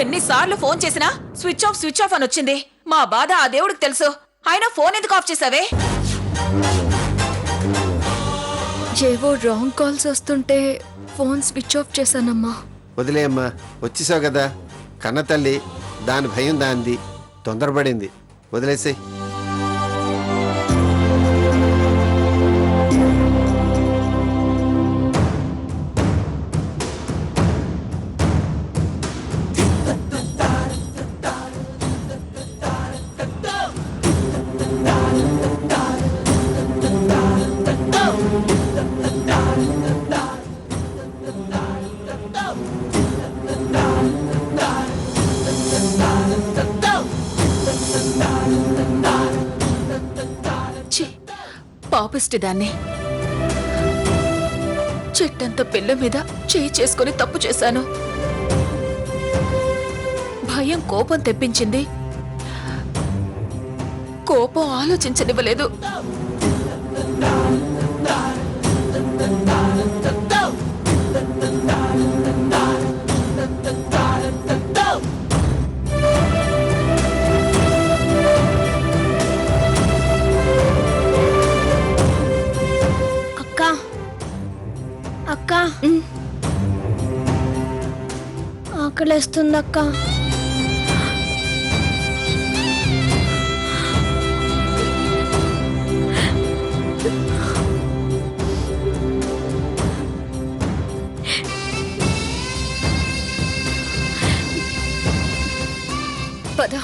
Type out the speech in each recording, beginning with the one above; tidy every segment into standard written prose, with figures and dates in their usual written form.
ఎన్నిసార్లు ఫోన్ చేసినా switch off అని వచ్చింది. మా బాధ ఆ దేవుడికి తెలుసు. అయినా ఫోన్ ఎందుకు ఆఫ్ చేసావే? ఏవో రాంగ్ కాల్స్ వస్తుంటే ఫోన్ స్విచ్ ఆఫ్ చేశానమ్మా. వదిలేయమ్మా, వచ్చేసావు కదా. కన్న తల్లి, దాని భయం దాంది, తొందరపడింది, వదిలేసేయ్. పాపిష్టి దాన్ని. చెట్టంత పిల్ల మీద చేయి చేసుకుని తప్పు చేశాను. భయం కోపం తెప్పించింది. కోపం ఆలోచించనివ్వలేదు. అక్క ఆకలేస్తుంది అక్క. పద.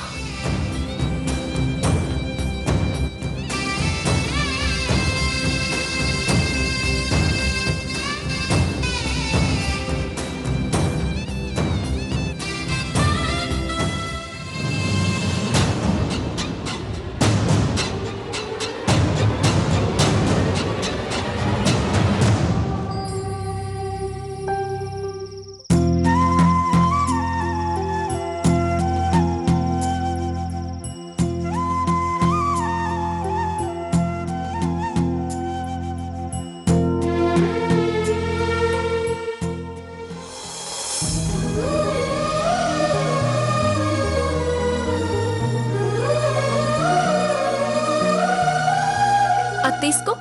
అది తీసుకో.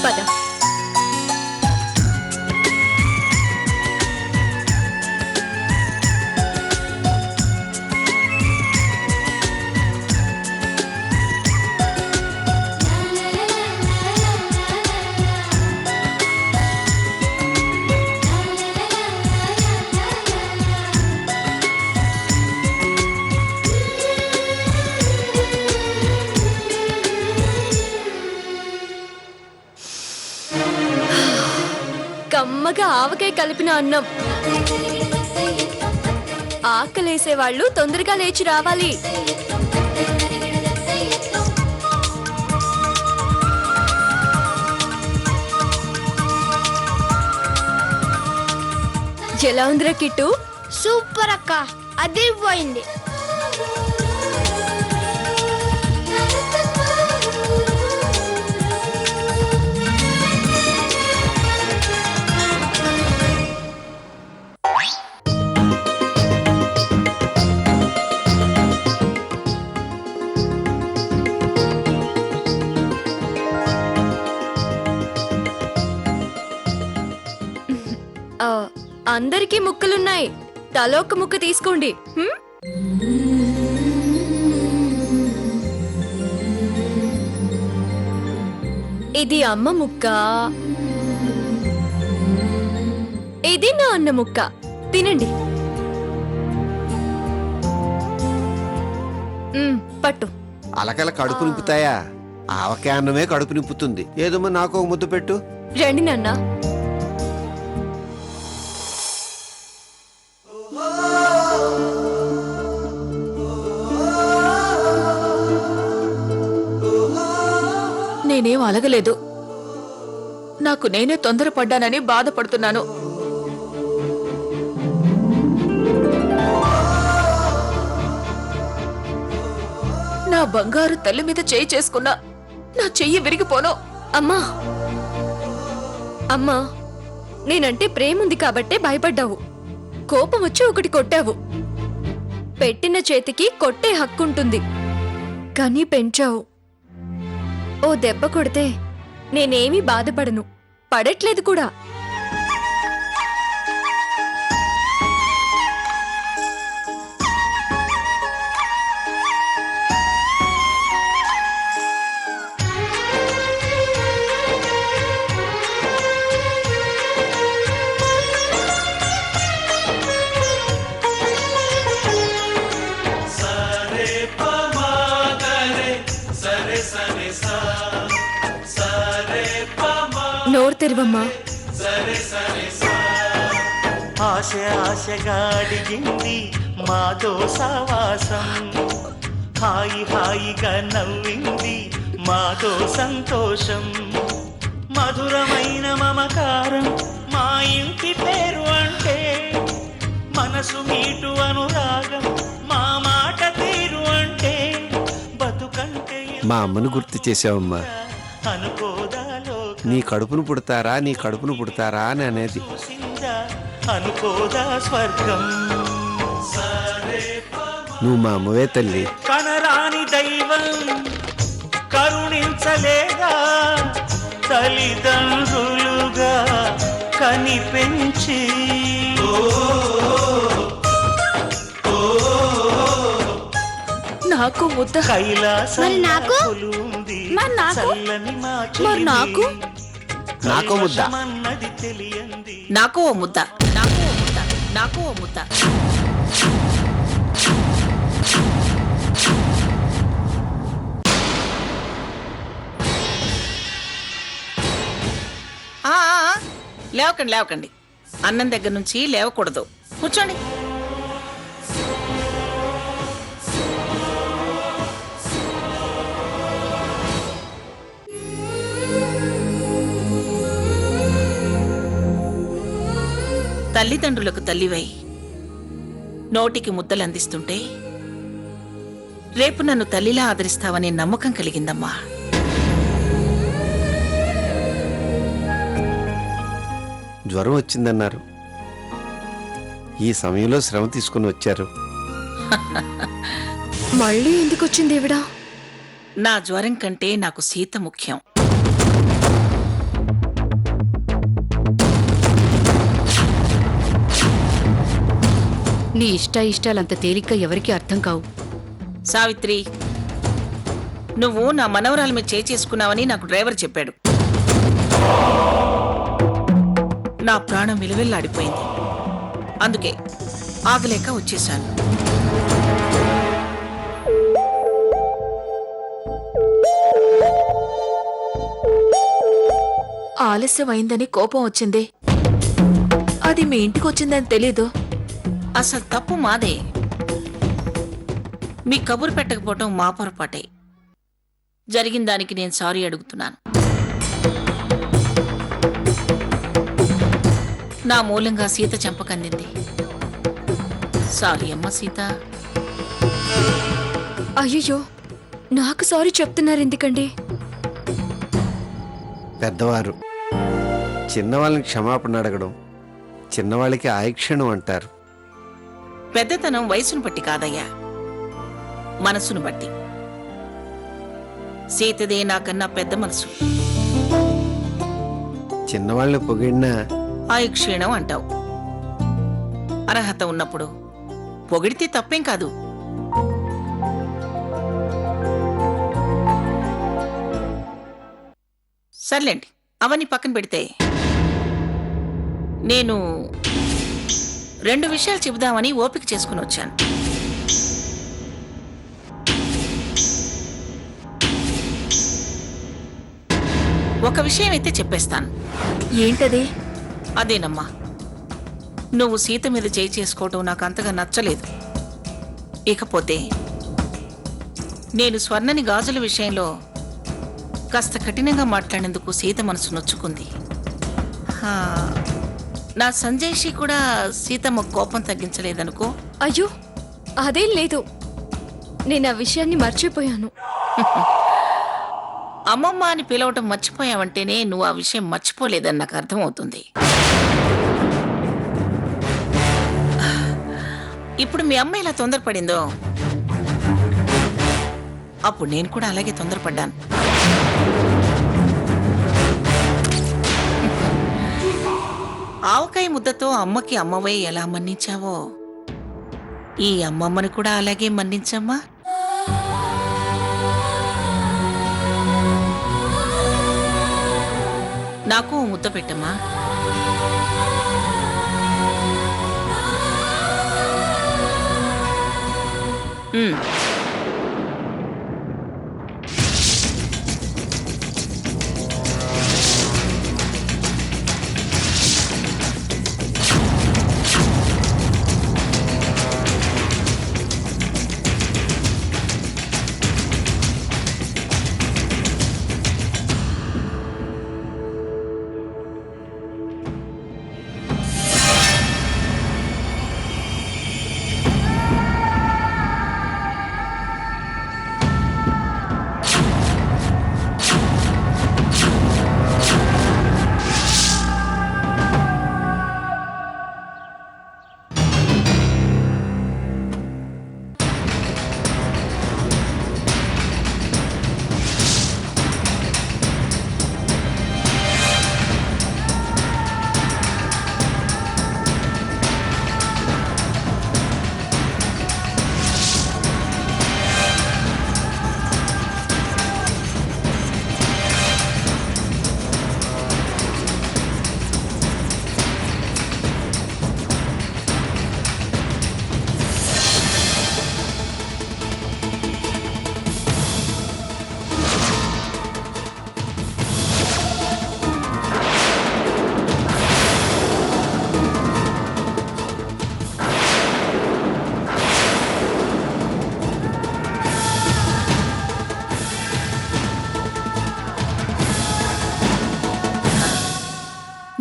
పద. కమ్మగా ఆవకాయ కలిపిన అన్నం. ఆకలేసే వాళ్ళు తొందరగా లేచి రావాలి. ఎలా ఉందిరా కిట్టు? సూపర్ అక్క, అదిరిపోయింది. అందరికీ ముక్కలున్నాయి. తలోక ముక్క తీసుకోండి. ఇది అమ్మ ముక్క, ఇది నా అన్న ముక్క. తినండి. పట్టు. అలకల కడుపు నింపుతాయా? ఆవకాయ అన్నమే కడుపు నింపుతుంది. ఏదమ్మా, నాకు ఒక ముద్ద పెట్టు. రండి నాన్న. నేనేం అలగలేదు. నాకు నేనే తొందరపడ్డానని బాధపడుతున్నాను. నా బంగారు తల్లి మీద చేయి చేసుకున్నా నా చెయ్యి విరిగిపోను. అమ్మా, అమ్మా, నేనంటే ప్రేమ ఉంది కాబట్టే భయపడ్డావు. కోపం వచ్చి ఒకటి కొట్టావు. పెట్టిన చేతికి కొట్టే హక్కుంటుంది, కానీ పెంచావు. ఓ దెబ్బ కొడితే నేనేమీ బాధపడను, పడట్లేదు కూడా. నోరు తెరవమ్మా. ఆశ ఆశగా అడిగింది మాతో సావాసం, హాయి హాయిగా నవ్వింది మాతో సంతోషం, మధురమైన మమకారం మా ఇంటి పేరు అంటే, మనసు మీటు అనురాగం మా మాట తీరు అంటే, బతుకంటే మా అమ్మను గుర్తు చేసావమ్మా. అనుకోదాలో నీ కడుపును పుడతారా, నీ కడుపును పుడతారా అని అనేది. చూసిందా అనుకోదా స్వర్గం. నువ్వు మా అమ్మవే తల్లి. కనరాని దైవం కరుణించలేదా, తల్లిదండ్రులుగా కని పెంచి. నాకు ముద్ద. కైలాసం మరి నాకు? కొలువుంది మరి నాకు? చల్లని మా మరి నాకు? నాకో ముద్ద. కైలాసమన్నది తెలియంది. నాకు ఓ ముద్ద, నాకు ఓ ముద్ద, నాకు ఓ ముద్ద. లేవకండి లేవకండి, అన్నం దగ్గర నుంచి లేవకూడదు. కూర్చోండి. తల్లిదండ్రులకు తల్లివై నోటికి ముద్దలు అందిస్తుంటే రేపు నన్ను తల్లిలా ఆదరిస్తావనే నమ్మకం కలిగిందమ్మా. జ్వరం వచ్చిందన్నారు, ఈ సమయంలో శ్రమ తీసుకుని వచ్చారు. మళ్ళీ ఎందుకు వచ్చింది ఈవిడ? నా జ్వరం కంటే నాకు సీత ముఖ్యం. నీ ఇష్టాయిష్టాలంత తేలిగ్గా ఎవరికీ అర్థం కావు. సావిత్రి, నువ్వు నా మనవరాల మీద చేసుకున్నావని నాకు డ్రైవర్ చెప్పాడు. నా ప్రాణం విలువెల్లాడిపోయింది. అందుకే ఆగలేక వచ్చేశాను. ఆలస్యమైందని కోపం వచ్చింది. అది మీ ఇంటికి వచ్చిందని తెలీదు. అసలు తప్పు మాదే. మీ కబురు పెట్టకపోవటం మా పొరపాటే. జరిగిన దానికి నేను సారీ అడుగుతున్నాను. నా మూలంగా సీత చెంపకందింది. సారీ అమ్మ సీత. అయ్యో, నాకు సారీ చెప్తున్నారు ఎందుకండి? పెద్దవారు చిన్నవాళ్ళని క్షమాపణ అడగడం చిన్నవాళ్ళకి ఆయుక్షణం అంటారు. పెద్దతనం వయసును బట్టి కాదయ్యా, మనసును బట్టి. సీతదే నాకన్నా పెద్ద మనసు. చిన్నవాళ్ళని పొగిడినా ఆయుక్షీణం అంటావు. అర్హత ఉన్నప్పుడు పొగిడితే తప్పేం కాదు. సర్లేండి, అవన్నీ పక్కన పెడితే నేను 2 విషయాలు చెబుదామని ఓపిక చేసుకుని వచ్చాను. ఒక విషయం అయితే చెప్పేస్తాను. ఏంటది? అదేనమ్మా, నువ్వు సీత మీద చేసుకోవటం నాకు అంతగా నచ్చలేదు. ఇకపోతే నేను స్వర్ణని గాజుల విషయంలో కాస్త కఠినంగా మాట్లాడేందుకు సీత మనసు నొచ్చుకుంది. నా సంజయ్షి కూడా సీతమ్మ కోపం తగ్గించలేదనుకో. అయ్యో, అదేం లేదు. నేను ఆ విషయాన్ని మర్చిపోయాను. అమ్మమ్మ అని పిలవటం మర్చిపోయావంటేనే నువ్వు ఆ విషయం మర్చిపోలేదని నాకు అర్థమవుతుంది. ఇప్పుడు మీ అమ్మ ఇలా తొందరపడిందో అప్పుడు నేను కూడా అలాగే తొందరపడ్డాను. ఆవకాయ ముద్దతో అమ్మకి అమ్మవై ఎలా మన్నించావో ఈ అమ్మమ్మని కూడా అలాగే మన్నించమ్మా. నాకు ఓ ముద్ద పెట్టమ్మా.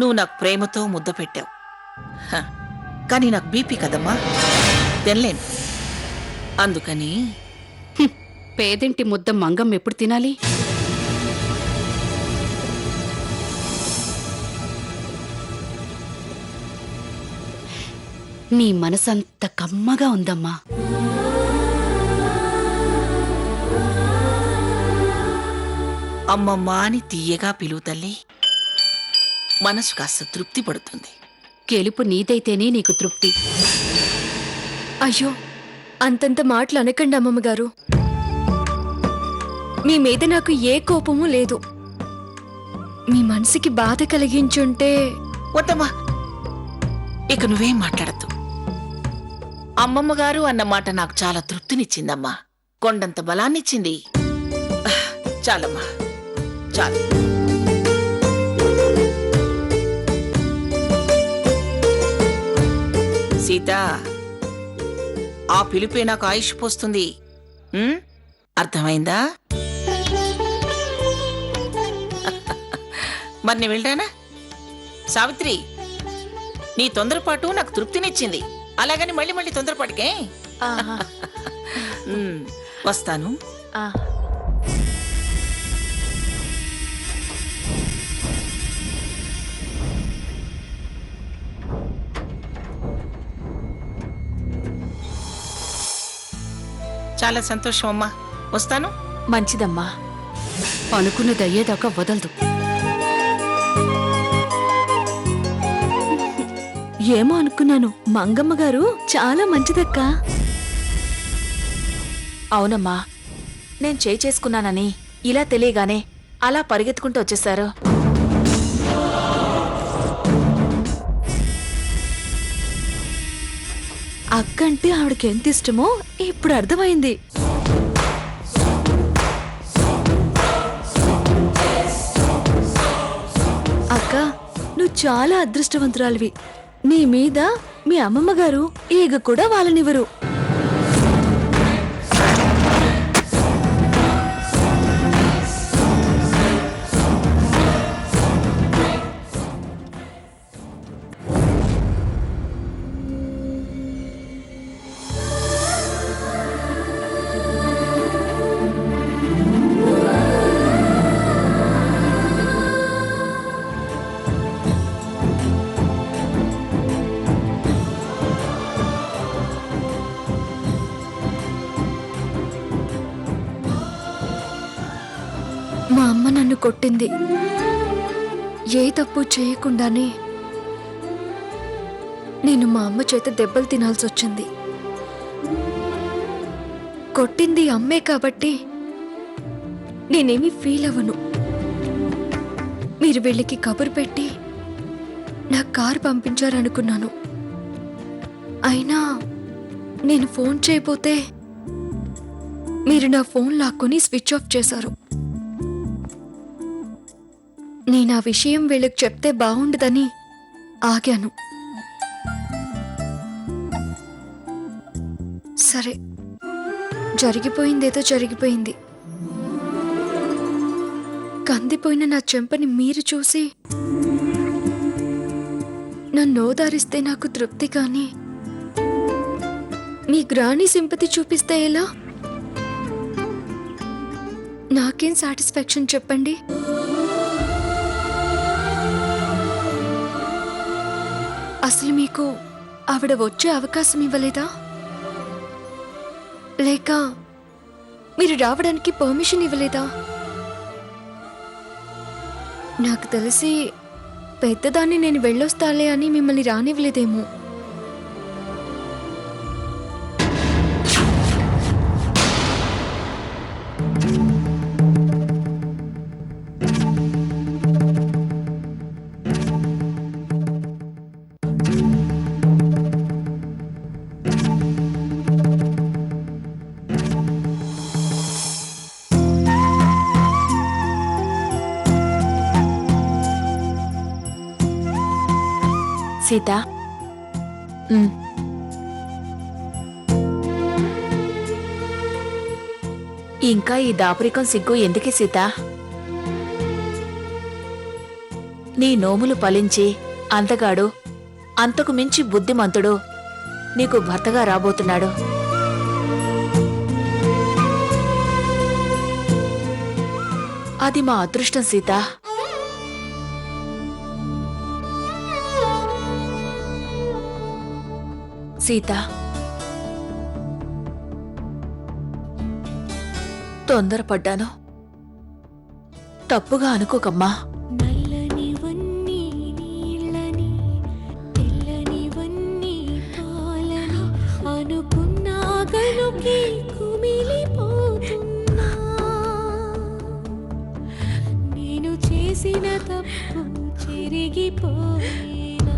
నువ్వు నాకు ప్రేమతో ముద్ద పెట్టావు, కానీ నాకు బీపీ కదమ్మా, తినలేను. అందుకని పేదింటి ముద్ద మంగం ఎప్పుడు తినాలి? నీ మనసంత కమ్మగా ఉందమ్మా. అమ్మమ్మ అని తీయగా పిలువు తల్లి, మనసు కాస్త తృప్తి పడుతుంది. గెలుపు నీదైతేనే నీకు తృప్తి. అయ్యో, అంతంత మాటలు అనకండి అమ్మమ్మగారు. మీ మీద నాకు ఏ కోపము లేదు. మీ మనసుకి బాధ కలిగించుంటే వద్దమ్మా, ఇక నువ్వేం మాట్లాడద్దు. అమ్మమ్మ గారు అన్న మాట నాకు చాలా తృప్తినిచ్చిందమ్మా, కొండంత బలాన్నిచ్చింది. చాలమ్మా, చాలు. సీత, ఆ పిలుపే నాకు ఆయుష్ పోస్తుంది. అర్థమైందా? మరి నేను వెళ్ళానా? సావిత్రి, నీ తొందరపాటు నాకు తృప్తినిచ్చింది, అలాగని మళ్ళీ మళ్ళీ తొందరపాటుకే. వస్తాను. చాలా సంతోషం అమ్మా, వస్తాను. మంచిదమ్మా. అనుకున్నది అయ్యేదాకా వదలదు. ఏమో అనుకున్నాను, మంగమ్మ గారు చాలా మంచిదక్కా. అవునమ్మా, నేను చేసుకున్నానని ఇలా తెలియగానే అలా పరిగెత్తుకుంటూ వచ్చేశారు. అక్కంటే ఆవిడకి ఎంత ఇష్టమో ఇప్పుడు అర్థమైంది. అక్క, నువ్వు చాలా అదృష్టవంతురాలివి. నీ మీద మీ అమ్మమ్మ గారు ఈగ కూడా వాళ్ళనివ్వరు. కొట్టింది. ఏ తప్పు చేయకుండానే నేను మా అమ్మ చేత దెబ్బలు తినాల్సి వచ్చింది. కొట్టింది అమ్మే కాబట్టి నేనేమీ ఫీల్ అవ్వను. మీరు వీళ్ళకి కబురు పెట్టి నా కారు పంపించారనుకున్నాను. అయినా నేను ఫోన్ చేయబోతే మీరు నా ఫోన్ లాక్కొని స్విచ్ ఆఫ్ చేశారు. నేను ఆ విషయం వీళ్ళకి చెప్తే బాగుండదని ఆగాను. సరే, జరిగిపోయిందేదో జరిగిపోయింది. కందిపోయిన నా చెంపని మీరు చూసి నన్ను ఓదారిస్తే నాకు తృప్తి, కానీ మీ గ్రాని సింపతి చూపిస్తే ఎలా? నాకేం సాటిస్ఫాక్షన్ చెప్పండి? అసలు మీకు ఆవిడ వచ్చే అవకాశం ఇవ్వలేదా? లేక మీరు రావడానికి పర్మిషన్ ఇవ్వలేదా? నాకు తెలిసి పెద్దదాన్ని నేను వెళ్ళొస్తాలే అని మిమ్మల్ని రానివ్వలేదేమో. సీత, ఇంకా ఈ దాపురికం సిగ్గు ఎందుకే సీత? నీ నోములు ఫలించి అంతగాడు, అంతకు మించి బుద్ధిమంతుడు నీకు భర్తగా రాబోతున్నాడు. అది మా అదృష్టం సీత. సీత, తొందరపడ్డాను, తప్పుగా అనుకోకమ్మా. నల్లనివన్నీ నీళ్ళని తెల్లనివన్నీ పాలని అనుకున్నా గనుకే కుమిలిపోతున్నా. నేను చేసిన తప్పు చెరిగిపోయినా.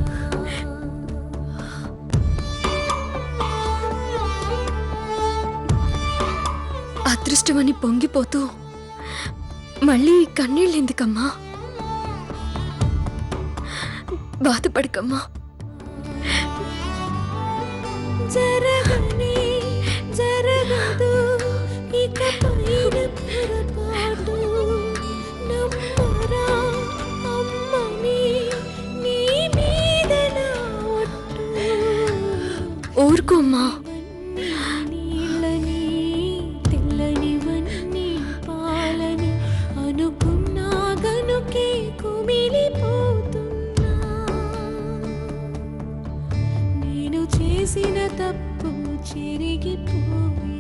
అదృష్టమని పొంగిపోతూ మళ్ళీ కన్నీళ్ళెందుకమ్మా? బాధపడకమ్మా. జరగనే జరగదు ఇక పైన పొరపాటు. నమ్మరా అమ్మని నీ మీద నా ఒట్టు. ఊరుకోమ్మా. నీళ్ళని తెల్లనివన్నీ పాలని అనుకున్నా గనుకే కుమిలిపోతున్నా. నేను చేసిన తప్పు చెరిగిపోయి